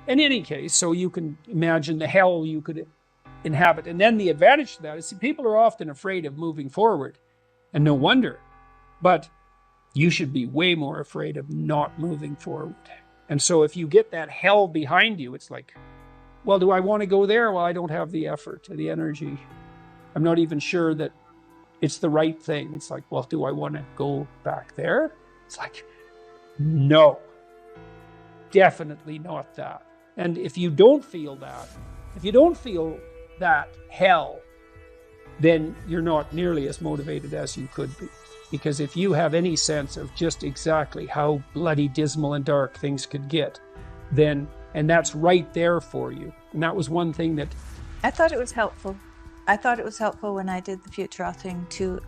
in any case, so you can imagine the hell you could inhabit. And then the advantage to that is people are often afraid of moving forward, and no wonder. But you should be way more afraid of not moving forward. And so if you get that hell behind you, it's like, well, do I want to go there? Well, I don't have the effort or the energy. I'm not even sure that it's the right thing. It's like, well, do I want to go back there? It's like, no, definitely not that. And if you don't feel that hell, then you're not nearly as motivated as you could be. Because if you have any sense of just exactly how bloody dismal and dark things could get, then, and that's right there for you. And that was one thing that I thought it was helpful. I thought it was helpful when I did the future authoring to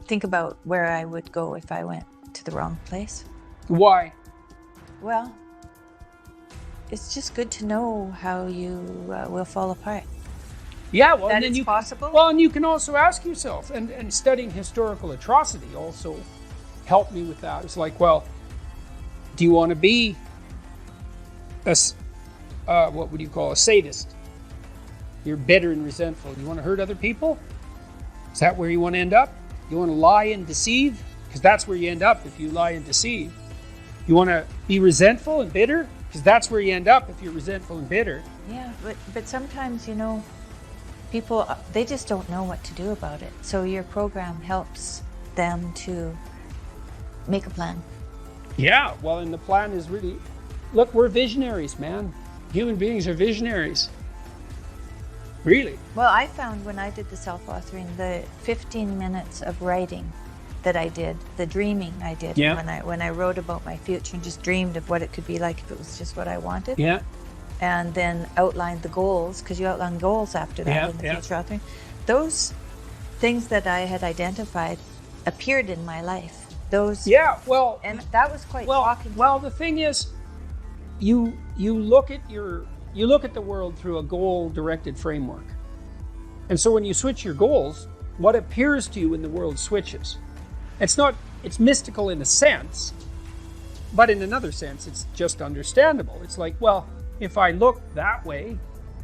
think about where I would go if I went to the wrong place. Why? Well, it's just good to know how you will fall apart. Yeah, well, that and then it's possible. Well, and you can also ask yourself, and studying historical atrocity also helped me with that. It's like, well, do you want to be a what would you call a sadist? You're bitter and resentful. You want to hurt other people? Is that where you want to end up? You want to lie and deceive? Because that's where you end up if you lie and deceive. You want to be resentful and bitter? Because that's where you end up if you're resentful and bitter. Yeah, but sometimes, people, they just don't know what to do about it. So your program helps them to make a plan. Yeah, well, and the plan is really, look, we're visionaries, man. Human beings are visionaries. Really. Well, I found when I did the self-authoring, the 15 minutes of writing that I did, the dreaming I did, when I wrote about my future and just dreamed of what it could be like if it was just what I wanted. Yeah. And then outlined the goals, because you outline goals after that in the future authoring. Those things that I had identified appeared in my life. Those. Yeah, well. And that was quite shocking. Well, the thing is, you look at the world through a goal-directed framework. And so when you switch your goals, what appears to you in the world switches. It's mystical in a sense, but in another sense, it's just understandable. It's like, well, if I look that way,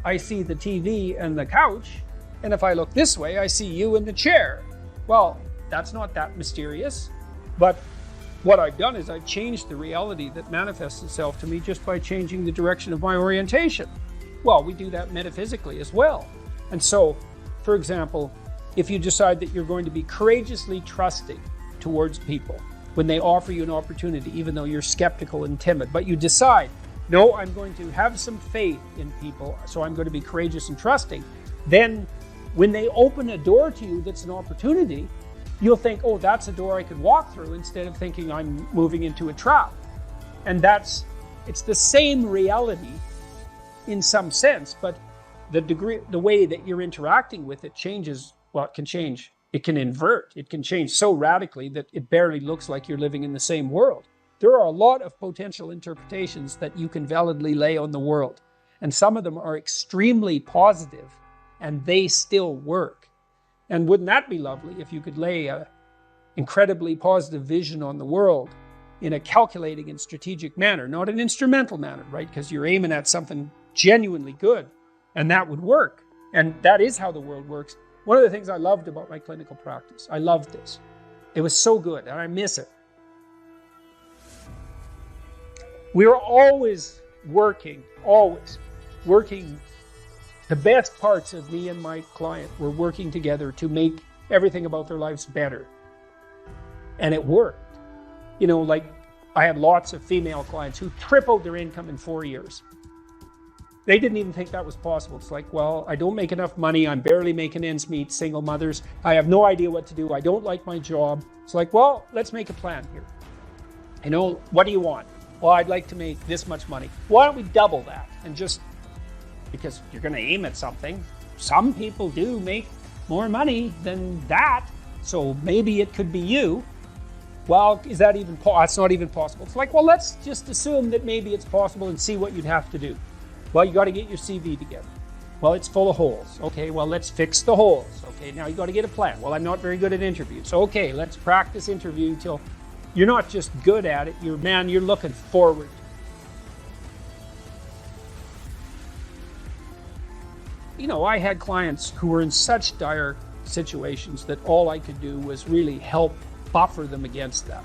I see the TV and the couch. And if I look this way, I see you in the chair. Well, that's not that mysterious. But what I've done is I've changed the reality that manifests itself to me just by changing the direction of my orientation. Well, we do that metaphysically as well. And so, for example, if you decide that you're going to be courageously trusting towards people when they offer you an opportunity, even though you're skeptical and timid, but you decide, no, I'm going to have some faith in people, so I'm going to be courageous and trusting. Then when they open a door to you that's an opportunity, you'll think, oh, that's a door I could walk through, instead of thinking I'm moving into a trap. And it's the same reality in some sense, but the way that you're interacting with it changes. Well, it can change. It can invert. It can change so radically that it barely looks like you're living in the same world. There are a lot of potential interpretations that you can validly lay on the world. And some of them are extremely positive, and they still work. And wouldn't that be lovely if you could lay an incredibly positive vision on the world in a calculating and strategic manner, not an instrumental manner, right? Because you're aiming at something genuinely good, and that would work. And that is how the world works. One of the things I loved about my clinical practice, I loved this. It was so good, and I miss it. We were always working. The best parts of me and my client were working together to make everything about their lives better. And it worked. Like I had lots of female clients who tripled their income in 4 years. They didn't even think that was possible. It's like, well, I don't make enough money. I'm barely making ends meet, single mothers. I have no idea what to do. I don't like my job. It's like, well, let's make a plan here. What do you want? Well, I'd like to make this much money. Why don't we double that? And just because you're going to aim at something. Some people do make more money than that. So maybe it could be you. Well, is that even possible? It's not even possible. It's like, well, let's just assume that maybe it's possible and see what you'd have to do. Well, you got to get your CV together. Well, it's full of holes. Okay, well, let's fix the holes. Okay, now you got to get a plan. Well, I'm not very good at interviews. Okay, let's practice interview till you're not just good at it. You're looking forward. I had clients who were in such dire situations that all I could do was really help buffer them against that.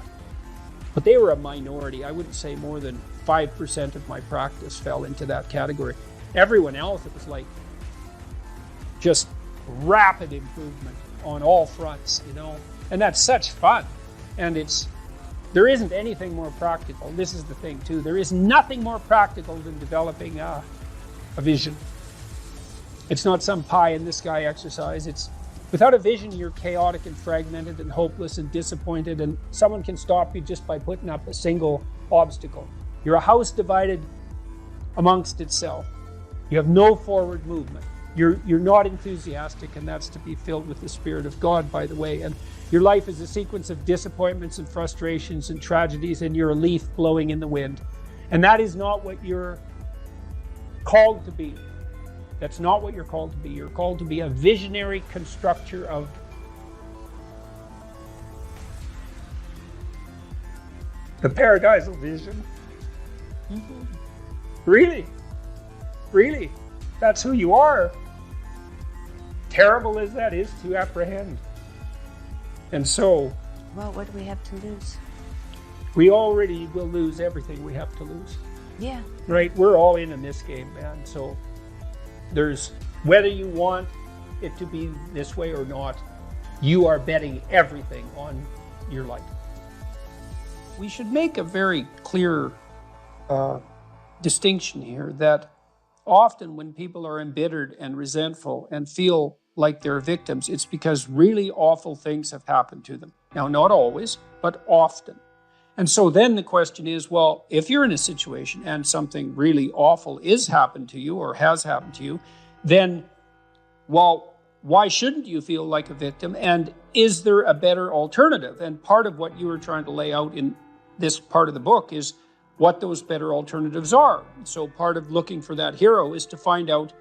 But they were a minority. I wouldn't say more than 5% of my practice fell into that category. Everyone else, it was like just rapid improvement on all fronts, and that's such fun. And there isn't anything more practical. This is the thing too. There is nothing more practical than developing a vision. It's not some pie in the sky exercise. It's without a vision, you're chaotic and fragmented and hopeless and disappointed, and someone can stop you just by putting up a single obstacle. You're a house divided amongst itself. You have no forward movement. You're not enthusiastic, and that's to be filled with the Spirit of God, by the way. And your life is a sequence of disappointments and frustrations and tragedies, and you're a leaf blowing in the wind. And that is not what you're called to be. That's not what you're called to be. You're called to be a visionary constructor of the paradisal vision. Mm-hmm. Really, that's who you are. Terrible as that is to apprehend. And so, well, what do we have to lose? We already will lose everything we have to lose. Yeah. Right? We're all in this game, man. So there's, whether you want it to be this way or not, you are betting everything on your life. We should make a very clear distinction here that often when people are embittered and resentful and feel like they're victims, it's because really awful things have happened to them. Now, not always, but often. And so then the question is, well, if you're in a situation and something really awful is happened to you or has happened to you, then, well, why shouldn't you feel like a victim? And is there a better alternative? And part of what you were trying to lay out in this part of the book is what those better alternatives are. So part of looking for that hero is to find out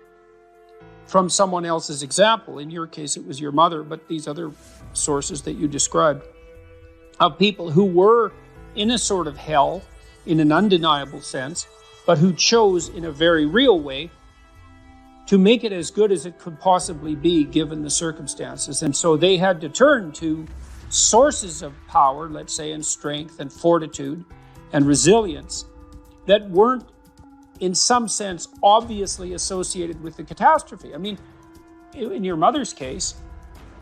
from someone else's example. In your case, it was your mother, but these other sources that you described of people who were in a sort of hell in an undeniable sense, but who chose in a very real way to make it as good as it could possibly be given the circumstances. And so they had to turn to sources of power, let's say, and strength and fortitude and resilience that weren't in some sense obviously associated with the catastrophe. I mean, in your mother's case,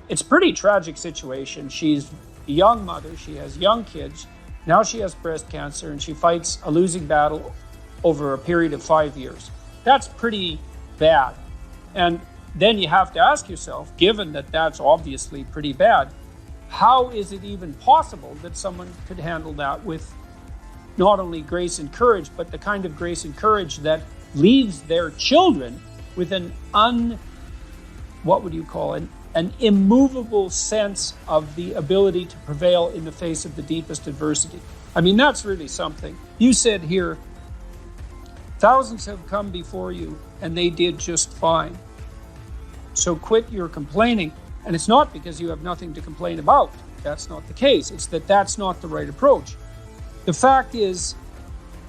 it's a pretty tragic situation. She's a young mother, she has young kids, now she has breast cancer, and she fights a losing battle over a period of 5 years. That's pretty bad. And then you have to ask yourself, given that that's obviously pretty bad, how is it even possible that someone could handle that with not only grace and courage, but the kind of grace and courage that leaves their children with an immovable sense of the ability to prevail in the face of the deepest adversity. I mean, that's really something. You said here, thousands have come before you and they did just fine. So quit your complaining. And it's not because you have nothing to complain about. That's not the case. It's that that's not the right approach. The fact is,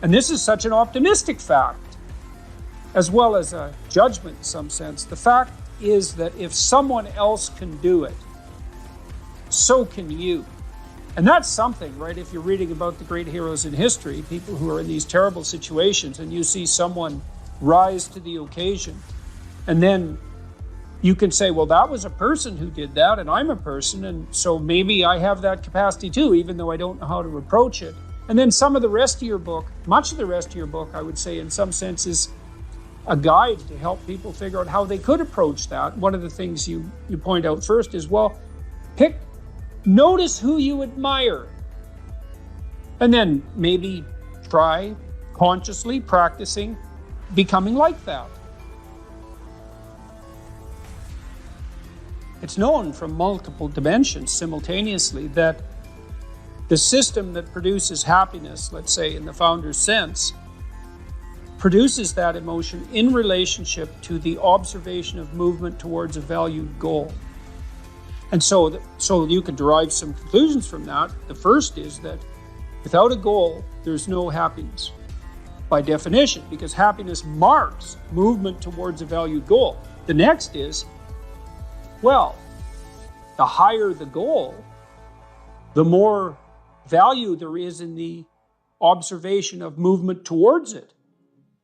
and this is such an optimistic fact, as well as a judgment in some sense, the fact is that if someone else can do it, so can you. And that's something, right? If you're reading about the great heroes in history, people who are in these terrible situations, and you see someone rise to the occasion, and then you can say, well, that was a person who did that, and I'm a person, and so maybe I have that capacity too, even though I don't know how to approach it. And then some of the rest of your book, much of the rest of your book, I would say in some sense is a guide to help people figure out how they could approach that. One of the things you point out first is, well, notice who you admire. And then maybe try consciously practicing becoming like that. It's known from multiple dimensions simultaneously that the system that produces happiness, let's say in the founder's sense, produces that emotion in relationship to the observation of movement towards a valued goal. And so you can derive some conclusions from that. The first is that without a goal, there's no happiness by definition, because happiness marks movement towards a valued goal. The next is, well, the higher the goal, the more value there is in the observation of movement towards it.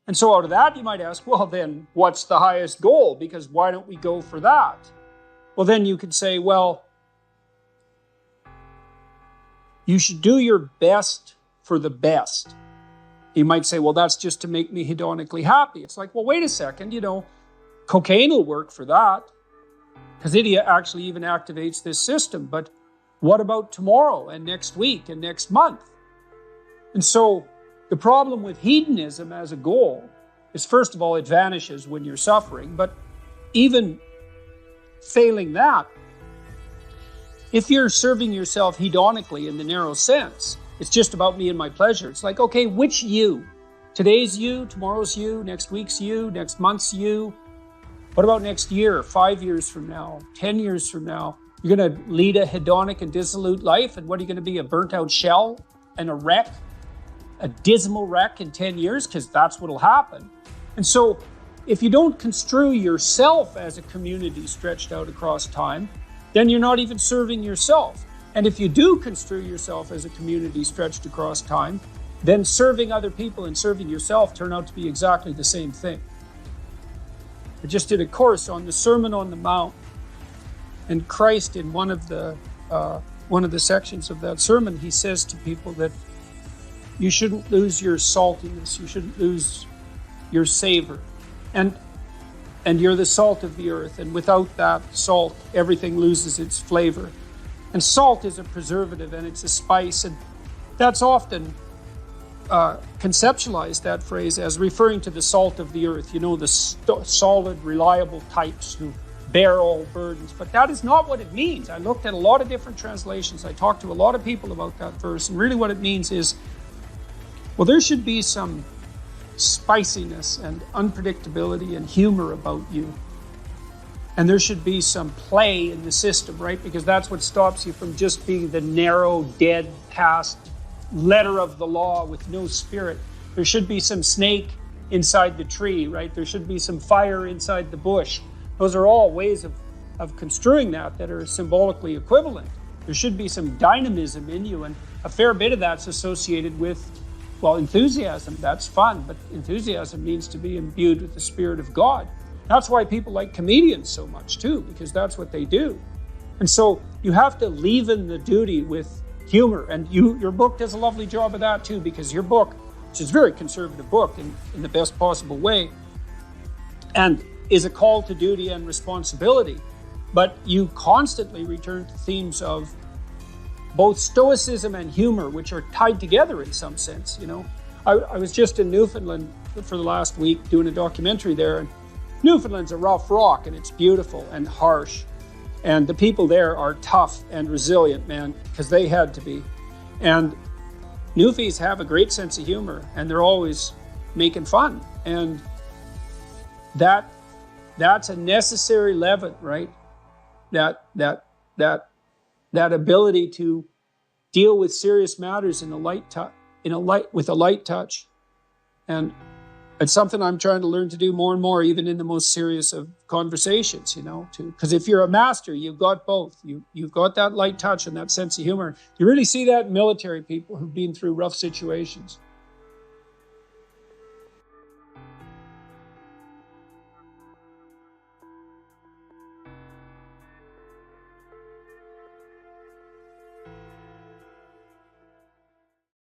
And so out of that, you might ask, well, then what's the highest goal? Because why don't we go for that? Well, then you could say, well, you should do your best for the best. You might say, well, that's just to make me hedonically happy. It's like, well, wait a second, cocaine will work for that because it actually even activates this system. But what about tomorrow and next week and next month? And so the problem with hedonism as a goal is, first of all, it vanishes when you're suffering. But even failing that, if you're serving yourself hedonically in the narrow sense, it's just about me and my pleasure. It's like, okay, which you? Today's you, tomorrow's you, next week's you, next month's you. What about next year, 5 years from now, 10 years from now? You're going to lead a hedonic and dissolute life, and what are you going to be, a burnt out shell and a wreck? A dismal wreck in 10 years, because that's what'll happen. And so if you don't construe yourself as a community stretched out across time, then you're not even serving yourself. And if you do construe yourself as a community stretched across time, then serving other people and serving yourself turn out to be exactly the same thing. I just did a course on the Sermon on the Mount, and Christ, in one of the sections of that sermon, he says to people that you shouldn't lose your saltiness. You shouldn't lose your savor. And you're the salt of the earth. And without that salt, everything loses its flavor. And salt is a preservative and it's a spice. And that's often conceptualized, that phrase, as referring to the salt of the earth. The solid, reliable types who bear all burdens. But that is not what it means. I looked at a lot of different translations. I talked to a lot of people about that verse. And really what it means is, well, there should be some spiciness and unpredictability and humor about you. And there should be some play in the system, right? Because that's what stops you from just being the narrow, dead, past letter of the law with no spirit. There should be some snake inside the tree, right? There should be some fire inside the bush. Those are all ways of construing that are symbolically equivalent. There should be some dynamism in you, and a fair bit of that's associated with, well, enthusiasm. That's fun, but enthusiasm means to be imbued with the Spirit of God. That's why people like comedians so much too, because that's what they do. And so you have to leaven the duty with humor. And your book does a lovely job of that too, because your book, which is a very conservative book in the best possible way, and is a call to duty and responsibility, but you constantly return to themes of both stoicism and humor, which are tied together in some sense. I was just in Newfoundland for the last week doing a documentary there, and Newfoundland's a rough rock, and it's beautiful and harsh, and the people there are tough and resilient, man, because they had to be. And Newfies have a great sense of humor, and they're always making fun, and that's a necessary leaven, right? That ability to deal with serious matters with a light touch. And it's something I'm trying to learn to do more and more, even in the most serious of conversations, because if you're a master, you've got both. You've got that light touch and that sense of humor. You really see that in military people who've been through rough situations.